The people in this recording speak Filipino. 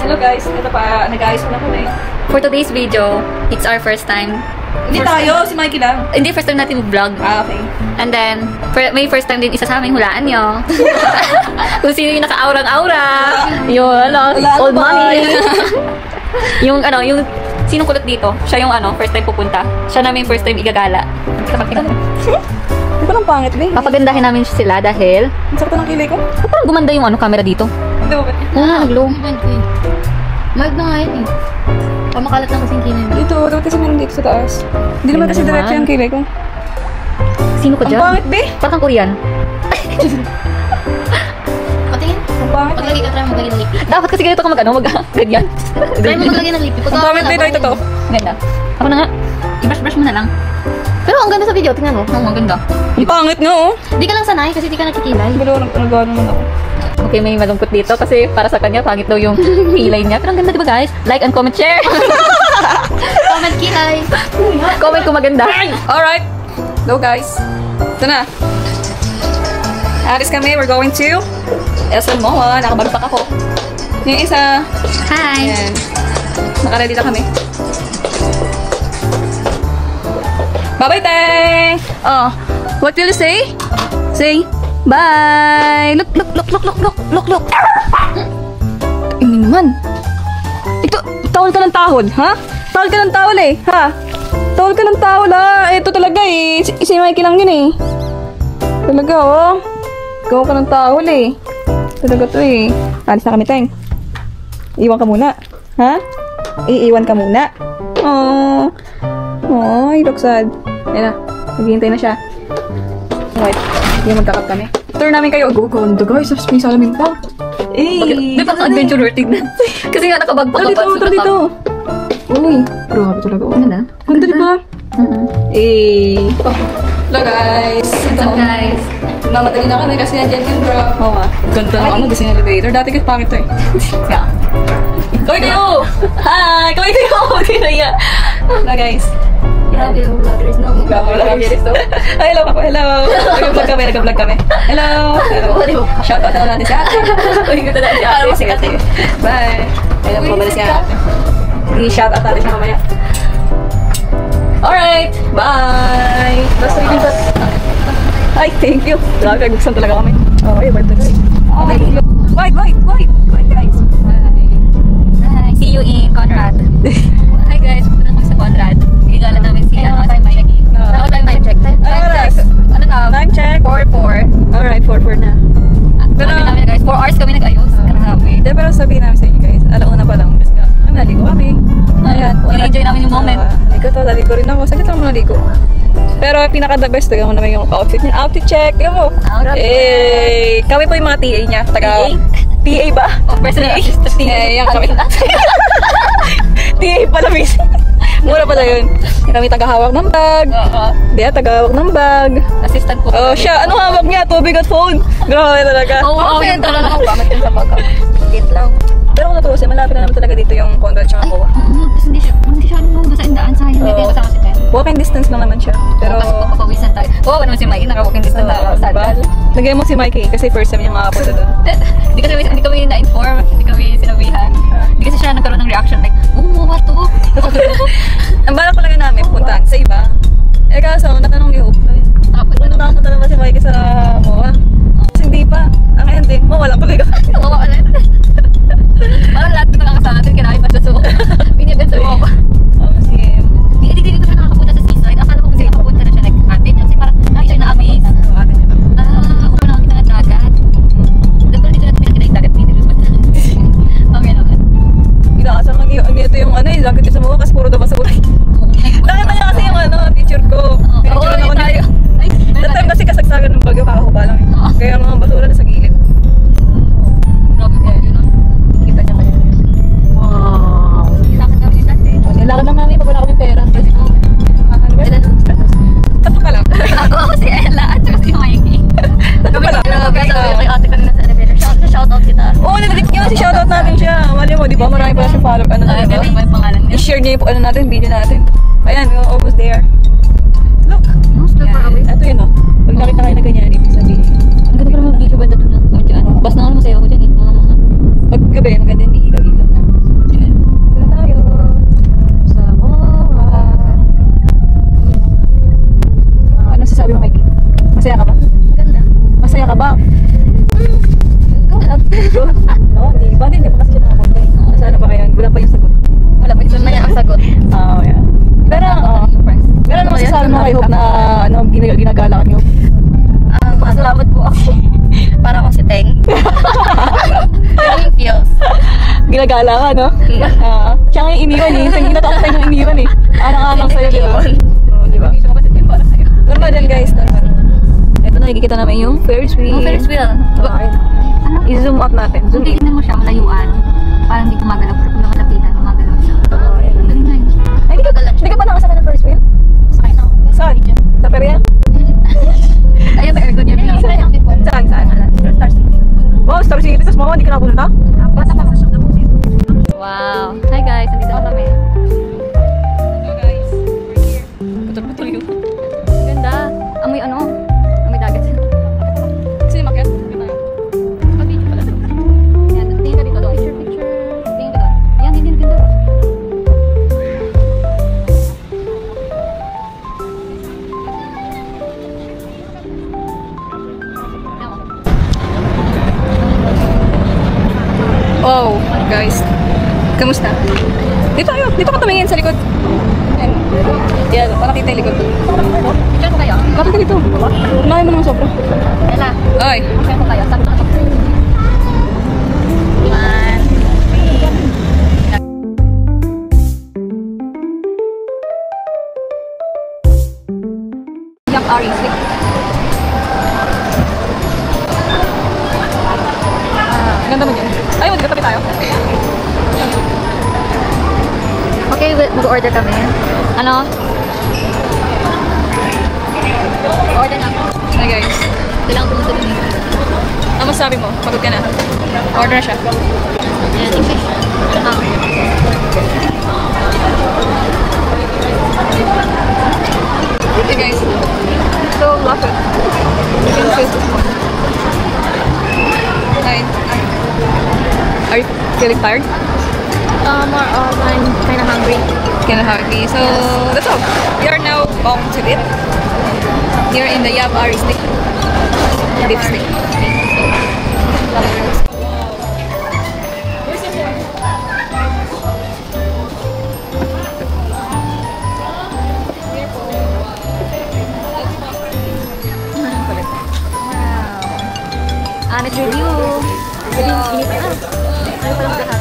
Hello guys, ito pa, nag-ayos na kami. For today's video, it's our first time. Hindi tayo, si Mikey lang. Hindi, first time natin vlog. Ah, okay. And then, may first time din isa sa aming hulaan nyo. Kung sino yung naka-aurang-aura. Yung, old mommy. yung, sinong kulot dito? Siya yung, first time pupunta. Siya namin first time igagala. Hindi ko lang pangit, be. Papagandahin namin sila dahil... Ang sakto ng kilay ko. Parang gumanda yung camera dito. Hindi ba? Naglo. Mag na nga yun eh. Pamakalat lang kasing kilay. Dito, dapat kasi meron dito sa taas. Hindi naman kasi diretso yung kilay ko. Sino ko dyan? Ang pangit, be. Parang Korean. Patingin. Ang pangit. Paglagay ka, try mo maglagay ng lipi. Dapat kasi ganito ka ganyan. Try mo maglagay ng lipi. Ang pangit, be. Ito to. Ganda. Ako na nga. I-brush-brush mo na lang. Pero ang ganda sa video, tingnan mo. Ang ganda. Ang pangit nga, oh. Di ka lang sanay kasi di ka nakikilay. Pero nag-gawa naman ako. Okay, may malungkot dito kasi para sa kanya, pangit daw yung kilay niya. Pero ang ganda, diba guys? Like and comment, share! Comment kilay. Comment kung maganda. Alright. Go, guys. Ito na. Aris kami. We're going to SM Moa. Nakabarupak ako. Yung isa. Hi! Ayan. Nakaready na kami. Bye-bye, Teng! Oh, what will you say? Say, bye! Look! Ini naman. Ito, tawal ka ng tahol, ha? Tawal ka ng tawal eh, ha? Tawal ka ng tawal, ha? Ito talaga eh. Si Mikey lang yun eh. Talaga, oh. Gawa ka ng tawal eh. Talaga to eh. Alis na kami, Teng. Iwan ka muna. Ha? Iiwan ka muna. Oh, you look sad. Ayan na. Naghihintay na siya. Wait. Hindi magkakap kami. Turn namin kayo. Go, guys. May salamin pa. May pang-adventurer tignan. Kasi nga nakabag pa Dito. Uy. Grabe talaga. Ganda? Ganda diba? Hello guys. What's up guys? Mamadali na kami kasi nandiyan yung drop. Oo nga. Ganda na gusto yung elevator. Dati kasi pangit to eh. Yeah. Kaway kayo! Hi! Kaway kayo! Kinaya. Hello guys. Grabe yung vloggers na. Hello. Nag-vlog kami. Hello. Shoutout na natin si ate. Uy, ganda na si ate. Si ate. Bye. Ayun, pabalik si ate. I-shoutout natin siya mamaya. Alright. Bye. Basta rin ba? Ay, thank you. Grabe, gusto talaga kami. Okay, bye guys. Wait, guys. Hi, see you in Conrad. Hi guys, punta na sa Conrad. Igala namin si time check. Time check. Ano na? Time check. 4-4. Alright, 4-4 na. Pero namin guys, 4 hours kami nag-ayos. Grabe. Pero sabihin namin sa inyo guys, alauna pa lang. Naligo kami. Ayan, enjoy namin yung moment. Naligo rin ako. Saglit lang mo naligo. Pero pinaka-the best, taga mo naman yung outfit niya. Outfit check. Tignan mo. Kami po yung mga TA niya. TA ba? Personal assistant. Yan kami. TA pala, miss. Mura pala yun. Kami taga-hawak ng bag. Bea, taga-hawak ng bag. Assistant ko. Oh, siya. Anong hawak niya? Tubig at phone. Grabe talaga. Oo, yung talaga akong gamit yun sa baga. Wait lang. Pero kung natutusin, malapit na naman talaga dito yung Conrad tsaka Moa. Hindi siya lumabas sa indaan sa akin. Hindi kasama si Ten. Walking distance lang naman siya. Pero Kasi pagpapawisan tayo. Oo, naman si Mikey, naka-walking distance na sandal. lagay mo si Mikey kasi first time niya makapunta doon. Hindi kami na-inform, hindi kami sinabihan. Hindi kasi siya nagkaroon ng reaction like, what to? Ang balak ko lang namin puntaan sa iba. Kaso, natanong ni Hope. Nakapunta naman si Mikey sa Moa. Kasi hindi pa. Ang ending, mawala pala yun. Oo, wala. Parang lahat ito nakakasama natin, kinahin pa siya so binibet sa Moa. Kasi, Hindi dito siya nakakapunta sa seaside. Akala ko kasi nakapunta na siya like atin. Kasi parang siya na-amaze. Ako na kita ng dagat. Doon pala dito natin pinakita yung dagat. Okay naman. inaasal lang ito yung jacket ko sa Moa kasi puro daw basura. Nakita niya kasi yung picture ko. Pinicture ako tayo. That time kasi kasagsagan ng bagyo, kakahuba lang. Kaya mga basura na sa gilid. Grabe ko yun. Kita niya kayo. Wow. Ilakad namin natin. Nilakad lang namin pag wala kami pera. Tatlo ka lang. Ako si Ella at si Mikey. Tatlo ka lang. Kaya kay ate kanina sa elevator. Shoutout kita. Oo, nabalik niya. Si-shoutout natin siya. Mali mo, di ba? Marami pala siyang follow. Ganun ba yung pangalan niya? I-share niya yung natin, video natin. Ayan, we're almost there. Look. Yan. Ito yun, Pag nakita kayo na ganyan, ibig sabihin. Ang ganda pa naman video ba doon ng dyan? Bas na ako masaya ako dyan eh. Pag gabi, maganda yung ilaw-ilaw na. ka ba? Oo, di ba? Hindi pa kasi siya nakapunta eh. Kasi ano ba kaya? Wala pa yung sagot. Wala pa yung ang sagot. Oo, yeah. Pero, pero ano masasabi mo kay Hope na ano, ginagala nyo? Salamat po ako. Para ako si Teng. Yung feels. Ginagala ka, no? Siya nga yung iniwan eh. Sa ginatakot tayo ng iniwan eh. Arang-arang sa'yo, di ba? Oo, di ba? Normal yan guys, normal. Ito na, nakikita namin yung Ferris wheel. Ferris wheel. Okay. I-zoom up natin. Zoom Kung in. tignan mo siya, malayuan. Parang hindi gumagalaw. Pero kung nakalapitan, gumagalaw siya. Galing na yun. Ay, hindi ka pa nakasakay ng Ferris wheel? Sakay na ako. Saan? Sa Perea? Ayun, may aircon yan. Saan? Star City. Wow, Star City. Tapos mama, hindi ka napunta? Basta pa sa shop na po siya. Wow. Hi guys, nandito na kami. Hello guys, we're here. Putol-putol yun. Ganda. Amoy ano? Amoy dagat. Sino makiat? Yun tayo. Pag-video pala. Yan, tingin ka dito doon. Picture. Tingin ka doon. Yan, din doon. Wow, guys. Kamusta? Dito ka tumingin sa likod. Ayan. Yan, para kita yung likod. Picture ko kayo. Bakit ka dito? Kumain mo naman sobra. Ella, Oy. picture ko kayo. Sabi ko na One. Yak Ari, sleep. Ganda mo dyan. Ay, magkatabi tayo. Okay, mag-order kami. Ano? Order na ako. Hi guys. Kailangan pumunta din eh. Ano masasabi mo? Pagod ka na. Order na siya. Yan, English. Hey guys. So, love it. You can feel this one. Hi. Are you feeling tired? More of, I'm kind of hungry. Kind of hungry. So, that's all. We are now going to eat. Here in the Yab Ari steak. Beef steak. Honest review. Init na. Ano pa lang lahat?